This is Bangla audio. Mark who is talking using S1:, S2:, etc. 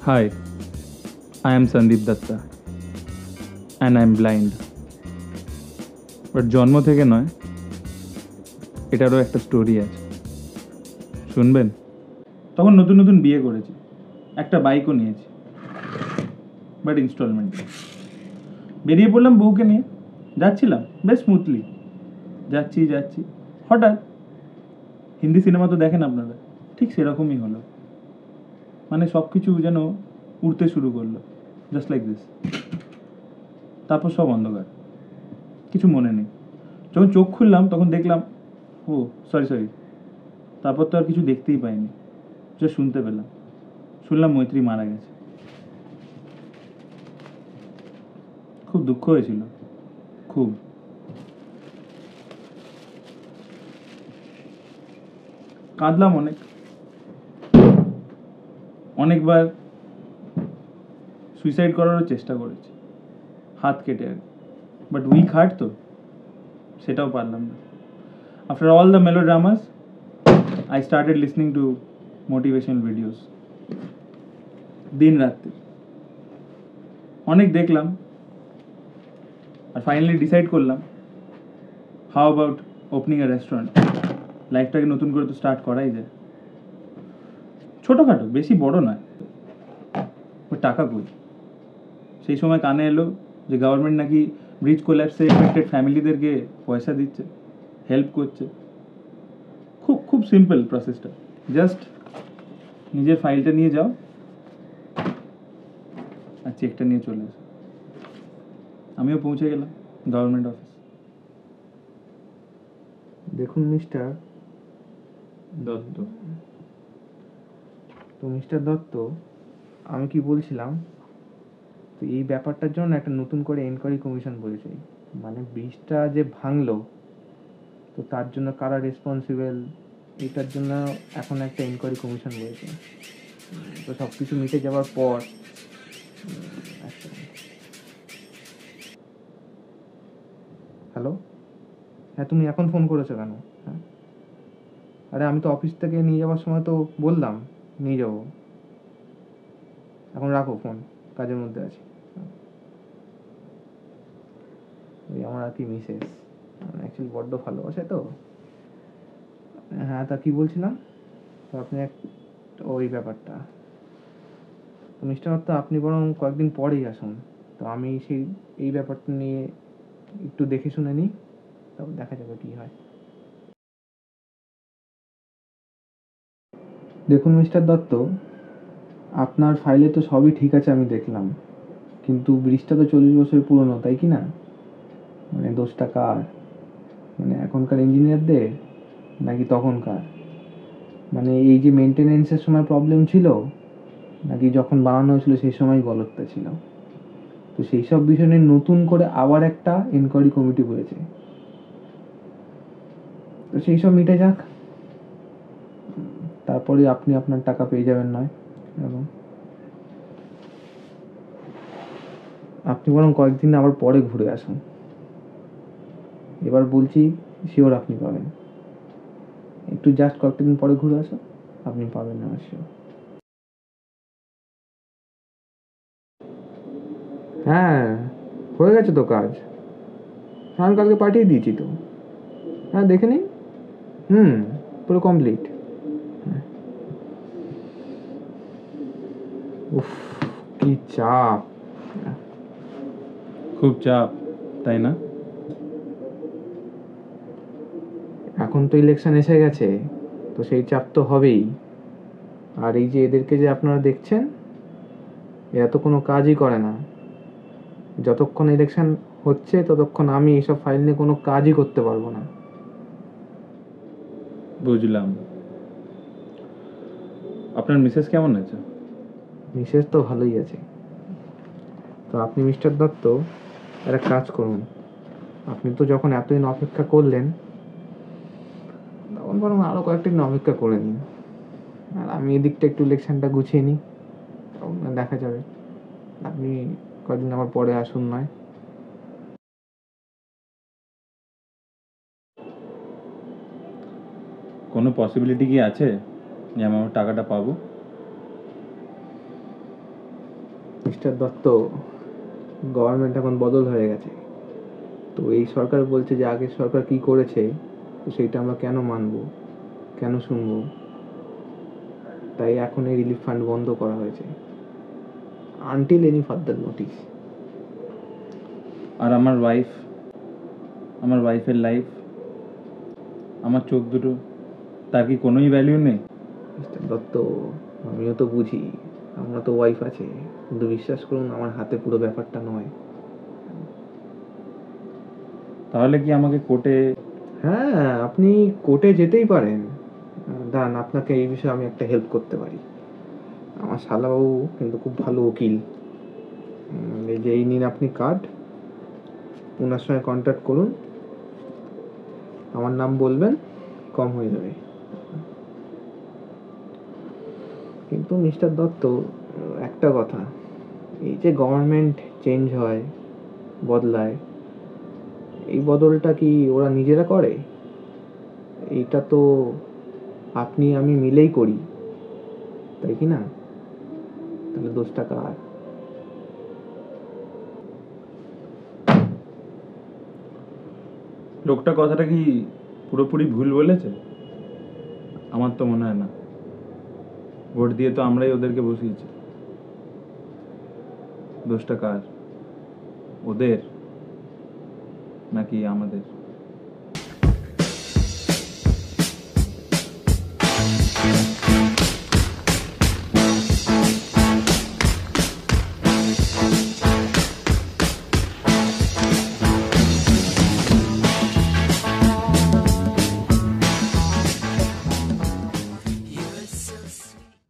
S1: Hi, I am Sandeep Datta and I am blind. But জন্ম থেকে নয়, এটারও একটা স্টোরি আছে, শুনবেন? তখন নতুন নতুন বিয়ে করেছি, একটা বাইকও নিয়েছি, বাট ইনস্টলমেন্টে। বেরিয়ে পড়লাম বউকে নিয়ে, যাচ্ছিলাম বেশ স্মুথলি, যাচ্ছি হঠাৎ, হিন্দি সিনেমা তো দেখেন আপনারা, ঠিক সেরকমই হলো। মানে সব কিছু যেন উড়তে শুরু করলো, জাস্ট লাইক দিস। তারপর সব অন্ধকার, কিছু মনে নেই। যখন চোখ খুললাম তখন দেখলাম, ও সরি, তারপর তো আর কিছু দেখতেই পাইনি, যা শুনতে পেলাম, শুনলাম মৈত্রী মারা গেছে। খুব দুঃখ হয়েছিল, খুব। কাঁদলাম অনেকবার সুইসাইড করারও চেষ্টা করেছি, হাত কেটে আর, বাট উইক হার্ট তো, সেটাও পারলাম না। After all the melodramas, I started listening to motivational videos. দিন রাত্রি অনেক দেখলাম, আর ফাইনালি ডিসাইড করলাম, how about opening A restaurant. লাইফটাকে নতুন করে তো স্টার্ট করাই যায়, ছোটোখাটো, বেশি বড় নয়। ওই টাকা কই? সেই সময় কানে এলো যে গভর্নমেন্ট নাকি ব্রিজ কোল্যাপসে এফেক্টেড ফ্যামিলিদেরকে পয়সা দিচ্ছে, হেল্প করছে। খুব খুব সিম্পল প্রসেসটা, জাস্ট নিজের ফাইলটা নিয়ে যাও আর চেকটা নিয়ে চলে আসো। আমিও পৌঁছে গেলাম গভর্নমেন্ট অফিস।
S2: দেখুন মিস্টার
S1: দত্ত,
S2: তো মিস্টার দত্ত, আমি কি বলছিলাম, তো এই ব্যাপারটার জন্য একটা নতুন করে এনকোয়ারি কমিশন বলেছে। মানে ব্রিজটা যে ভাঙলো, তো তার জন্য কারা রেসপন্সিবল, এটার জন্য এখন একটা এনকোয়ারি কমিশন বলেছে। তো সব কিছু মিটে যাওয়ার পর হ্যালো, হ্যাঁ তুমি এখন ফোন করেছো কেন? হ্যাঁ, আরে আমি তো অফিস থেকে নিয়ে যাওয়ার সময় তো বললাম নিয়ে যাবো। এখন রাখো ফোন, কাজের মধ্যে আছি। ওই আমার আর কি মিসেস অ্যাকচুয়ালি বড্ড ভালোবাসে তো। হ্যাঁ, তা কি বলছিলাম, তো আপনি ওই ব্যাপারটা, তো মিস্টার দত্ত আপনি বরং কয়েকদিন পরেই আসুন, তো আমি এই ব্যাপারটা নিয়ে একটু দেখে শুনে নিই, তারপর দেখা যাবে কি হয়। দেখুন মিস্টার দত্ত, আপনার ফাইলে তো সবই ঠিক আছে আমি দেখলাম, কিন্তু ব্রিজটা তো 40 বছর পুরনো, তাই কি না? মানে দোষটা কার? মানে এখনকার ইঞ্জিনিয়ারদের নাকি তখনকার? মানে এই যে মেনটেনেন্সের সময় প্রবলেম ছিল, নাকি যখন বানানো হয়েছিল সেই সময় গলতটা ছিল? তো সেই সব বিষয় নিয়ে নতুন করে আবার একটা এনকোয়ারি কমিটি বলেছে, তো সেই সব মিটে যাক, তারপরে আপনি আপনার টাকা পেয়ে যাবেন নয়। এবং আপনি বরং কয়েকদিন আবার পরে ঘুরে আসুন, এবার বলছি শিওর আপনি পাবেন। একটু জাস্ট কয়েকটা দিন পরে ঘুরে আসুন, আপনি পাবেন না শিওর। হ্যাঁ, হয়ে গেছে তো কাজ, আমি কালকে পাঠিয়ে দিয়েছি তো। হ্যাঁ দেখে নিন, পুরো কমপ্লিট। উফ, কি চাপ!
S1: খুব চাপ, তাই না?
S2: এখন তো ইলেকশন এসে গেছে, তো সেই চাপ তো হবেই। আর এই যে এদেরকে যে আপনারা দেখছেন, এরা তো কোনো কাজই করে না। যতক্ষণ ইলেকশন হচ্ছে ততক্ষণ আমি এইসব ফাইল নিয়ে কোনো কাজই করতে পারবো না।
S1: বুঝলাম। আপনার মিসেস কেমন আছে?
S2: মিসেস তো ভালোই আছে। তো আপনি মিস্টার দত্ত একটা কাজ করুন, আপনি তো যখন এতদিন অপেক্ষা করলেন, তখন বরং আরও কয়েকটা দিন অপেক্ষা করে নিন, আর আমি এদিকটা একটু ইলেকশনটা গুছিয়ে নিই, তখন দেখা যাবে। আপনি কয়েকদিন আমার পরে আসুন নয়।
S1: কোনো পসিবিলিটি কি আছে যে আমি আমার টাকাটা পাবো?
S2: মিস্টার দত্ত, গভর্নমেন্ট এখন বদল হয়ে গেছে। তো এই সরকার বলছে যে আগের সরকার কি করেছে, তো সেইটা আমরা কেন মানবো, কেন শুনবো? তাই এখন এই রিলিফ ফান্ড বন্ধ করা হয়েছে, আনটিল এনি ফার্দার নোটিস।
S1: আর আমার ওয়াইফের লাইফ, আমার চোখ দুটো, তার কি কোনোই ভ্যালিউ নেই?
S2: মিস্টার দত্ত, আমিও তো বুঝি, আমরা তো ওয়াইফ আছে, কিন্তু বিশ্বাস করুন আমার হাতে পুরো ব্যাপারটা নয়।
S1: তাহলে কি আমাকে কোর্টে?
S2: হ্যাঁ, আপনি কোর্টে যেতেই পারেন। দাঁড়ান, আপনাকে এই বিষয়ে আমি একটা হেল্প করতে পারি। আমার শালাবাবু কিন্তু খুব ভালো উকিল। এই যে এই নিন আপনি কার্ড, ওনার সঙ্গে কন্ট্যাক্ট করুন, আমার নাম বলবেন, কম হয়ে যাবে। কিন্তু মিস্টার দত্ত, একটা কথা, এই যে গভর্নমেন্ট চেঞ্জ হয়, বদলায়, এই বদলটা কি ওরা নিজেরা করে? এইটা তো আপনি আমি মিলেই করি, তাই কি না? তাহলে দোষটা কার?
S1: লোকটা কথাটা কি পুরোপুরি ভুল বলেছে? আমার তো মনে হয় না। ভোট দিয়ে তো আমরাই ওদেরকে বসিয়েছি। দোষটা কার? ওদের নাকি আমাদের?